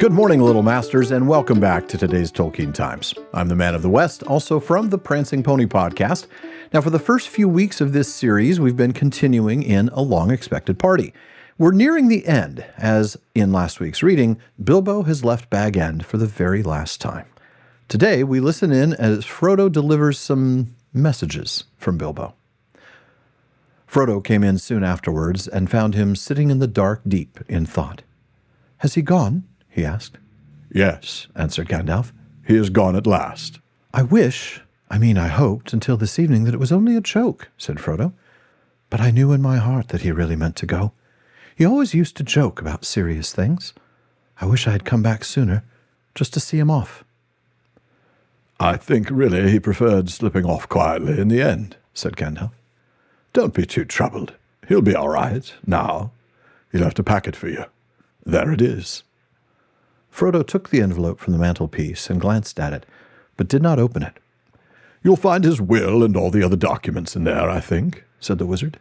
Good morning, Little Masters, and welcome back to today's Tolkien Times. I'm the Man of the West, also from the Prancing Pony podcast. Now, for the first few weeks of this series, we've been continuing in A Long Expected Party. We're nearing the end, as in last week's reading, Bilbo has left Bag End for the very last time. Today, we listen in as Frodo delivers some messages from Bilbo. Frodo came in soon afterwards and found him sitting in the dark deep in thought. "Has he gone?" he asked. "Yes," answered Gandalf. "He is gone at last." I hoped until this evening that it was only a joke," said Frodo. "But I knew in my heart that he really meant to go. He always used to joke about serious things. I wish I had come back sooner, just to see him off." "I think really he preferred slipping off quietly in the end," said Gandalf. "Don't be too troubled. He'll be all right, now. He left a packet for you. There it is." Frodo took the envelope from the mantelpiece and glanced at it, but did not open it. "You'll find his will and all the other documents in there, I think," said the wizard.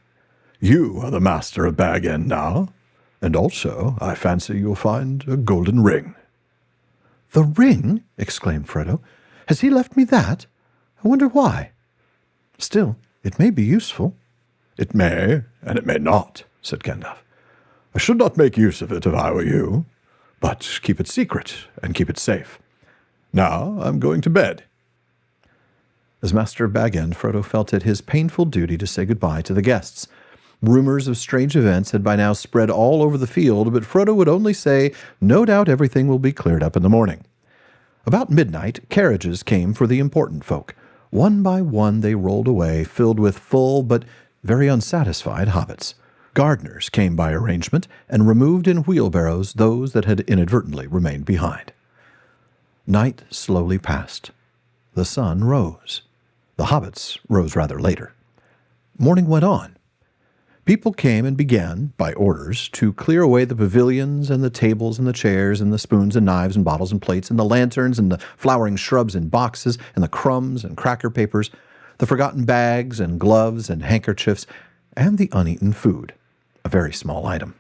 "You are the master of Bag End now, and also, I fancy you'll find a golden ring." "The ring?" exclaimed Frodo. "Has he left me that? I wonder why. Still, it may be useful." "It may, and it may not," said Gandalf. "I should not make use of it if I were you, but keep it secret and keep it safe. Now I'm going to bed." As master of Bag End, Frodo felt it his painful duty to say goodbye to the guests. Rumors of strange events had by now spread all over the field, but Frodo would only say, "No doubt everything will be cleared up in the morning." About midnight, carriages came for the important folk. One by one they rolled away, filled with full but very unsatisfied hobbits. Gardeners came by arrangement and removed in wheelbarrows those that had inadvertently remained behind. Night slowly passed. The sun rose. The hobbits rose rather later. Morning went on. People came and began, by orders, to clear away the pavilions and the tables and the chairs and the spoons and knives and bottles and plates and the lanterns and the flowering shrubs in boxes and the crumbs and cracker papers, the forgotten bags and gloves and handkerchiefs, and the uneaten food, a very small item.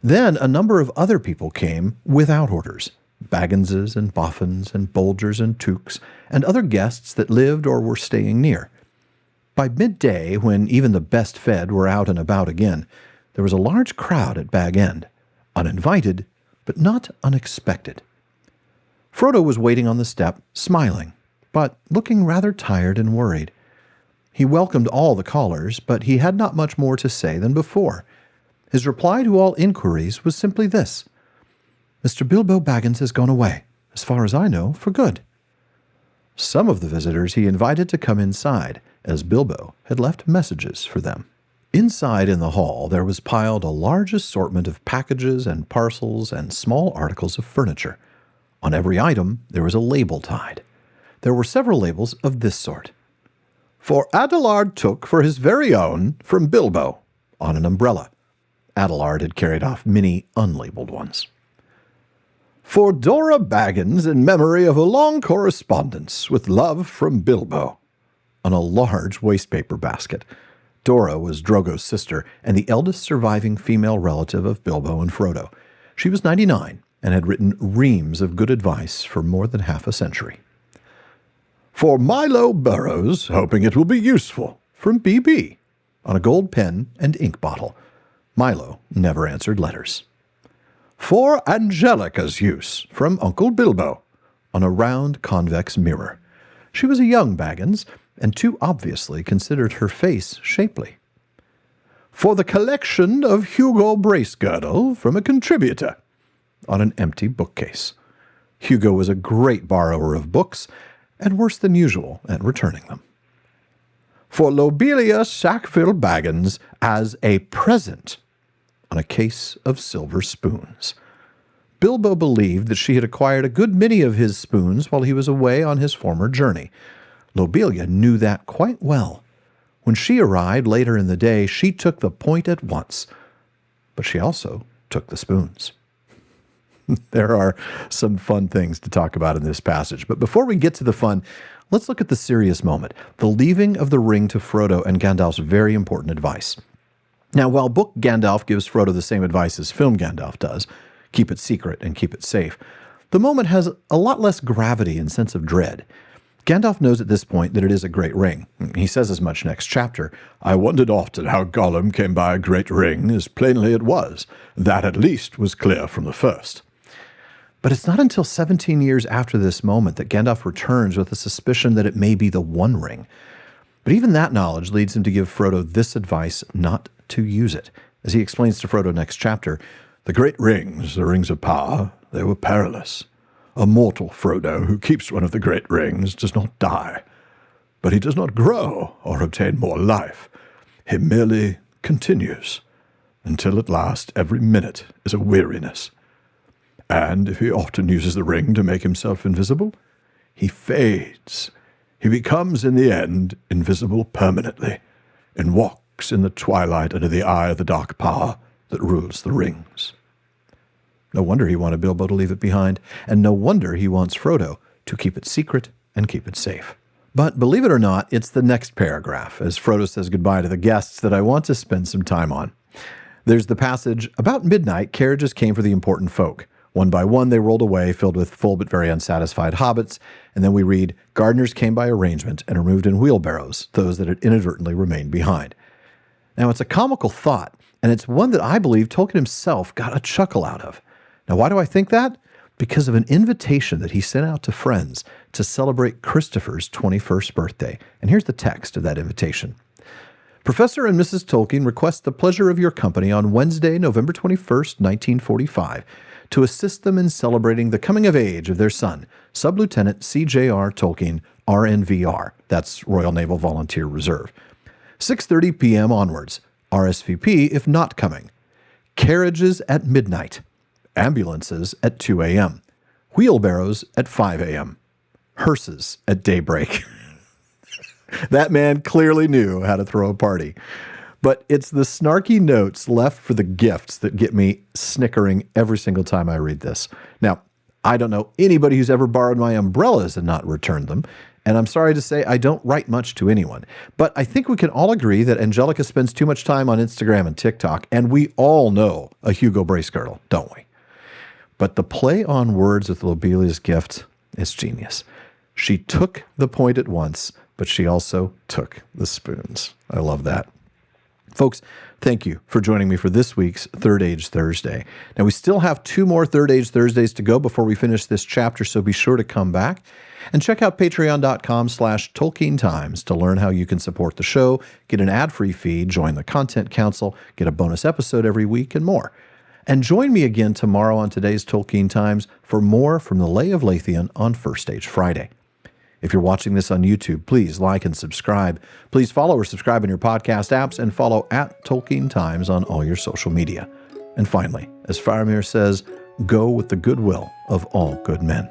Then a number of other people came without orders, Bagginses and Boffins and Bolgers and Tooks, and other guests that lived or were staying near. By midday, when even the best fed were out and about again, there was a large crowd at Bag End, uninvited, but not unexpected. Frodo was waiting on the step, smiling, but looking rather tired and worried. He welcomed all the callers, but he had not much more to say than before. His reply to all inquiries was simply this: "Mr. Bilbo Baggins has gone away, as far as I know, for good." Some of the visitors he invited to come inside, as Bilbo had left messages for them. Inside in the hall there was piled a large assortment of packages and parcels and small articles of furniture. On every item there was a label tied. There were several labels of this sort: "For Adelard took for his very own from Bilbo," on an umbrella. Adelard had carried off many unlabeled ones. "For Dora Baggins in memory of a long correspondence, with love from Bilbo," on a large wastepaper basket. Dora was Drogo's sister and the eldest surviving female relative of Bilbo and Frodo. She was 99 and had written reams of good advice for more than half a century. "For Milo Burrows, hoping it will be useful, from BB," on a gold pen and ink bottle. Milo never answered letters. "For Angelica's use, from Uncle Bilbo," on a round convex mirror. She was a young Baggins, and too obviously considered her face shapely. "For the collection of Hugo Bracegirdle, from a contributor," on an empty bookcase. Hugo was a great borrower of books, and worse than usual at returning them. "For Lobelia Sackville Baggins, as a present," on a case of silver spoons. Bilbo believed that she had acquired a good many of his spoons while he was away on his former journey. Lobelia knew that quite well. When she arrived later in the day, she took the point at once, but she also took the spoons. There are some fun things to talk about in this passage, but before we get to the fun, let's look at the serious moment, the leaving of the ring to Frodo and Gandalf's very important advice. Now, while book Gandalf gives Frodo the same advice as film Gandalf does, keep it secret and keep it safe. The moment has a lot less gravity and sense of dread. Gandalf knows at this point that it is a great ring. He says as much next chapter. I wondered often how Gollum came by a great ring, as plainly it was. That at least was clear from the first. But it's not until 17 years after this moment that Gandalf returns with a suspicion that it may be the One Ring. But even that knowledge leads him to give Frodo this advice not to use it. As he explains to Frodo next chapter, the great rings, the rings of power, they were perilous. A mortal Frodo who keeps one of the great rings does not die. But he does not grow or obtain more life. He merely continues, until at last every minute is a weariness. And if he often uses the ring to make himself invisible, he fades. He becomes, in the end, invisible permanently, and walks in the twilight under the eye of the dark power that rules the rings. No wonder he wanted Bilbo to leave it behind, and no wonder he wants Frodo to keep it secret and keep it safe. But believe it or not, it's the next paragraph, as Frodo says goodbye to the guests, that I want to spend some time on. There's the passage, about midnight, carriages came for the important folk. One by one they rolled away, filled with full but very unsatisfied hobbits, and then we read, gardeners came by arrangement and removed in wheelbarrows those that had inadvertently remained behind. Now, it's a comical thought, and it's one that I believe Tolkien himself got a chuckle out of. Now, why do I think that? Because of an invitation that he sent out to friends to celebrate Christopher's 21st birthday. And here's the text of that invitation. Professor and Mrs. Tolkien request the pleasure of your company on Wednesday, November 21st, 1945, to assist them in celebrating the coming of age of their son, Sub-Lieutenant C.J.R. Tolkien, RNVR. That's Royal Naval Volunteer Reserve. 6:30 p.m. onwards. RSVP if not coming. Carriages at midnight. Ambulances at 2 a.m. Wheelbarrows at 5 a.m. Hearses at daybreak. That man clearly knew how to throw a party. But it's the snarky notes left for the gifts that get me snickering every single time I read this. Now, I don't know anybody who's ever borrowed my umbrellas and not returned them, and I'm sorry to say I don't write much to anyone. But I think we can all agree that Angelica spends too much time on Instagram and TikTok, and we all know a Hugo Bracegirdle, don't we? But the play on words with Lobelia's gift is genius. She took the point at once, but she also took the spoons. I love that. Folks, thank you for joining me for this week's Third Age Thursday. Now, we still have 2 more Third Age Thursdays to go before we finish this chapter, so be sure to come back. And check out patreon.com/Tolkien Times to learn how you can support the show, get an ad-free feed, join the Content Council, get a bonus episode every week, and more. And join me again tomorrow on today's Tolkien Times for more from the Lay of Lathian on First Age Friday. If you're watching this on YouTube, please like and subscribe. Please follow or subscribe in your podcast apps and follow @Tolkien Times on all your social media. And finally, as Faramir says, go with the goodwill of all good men.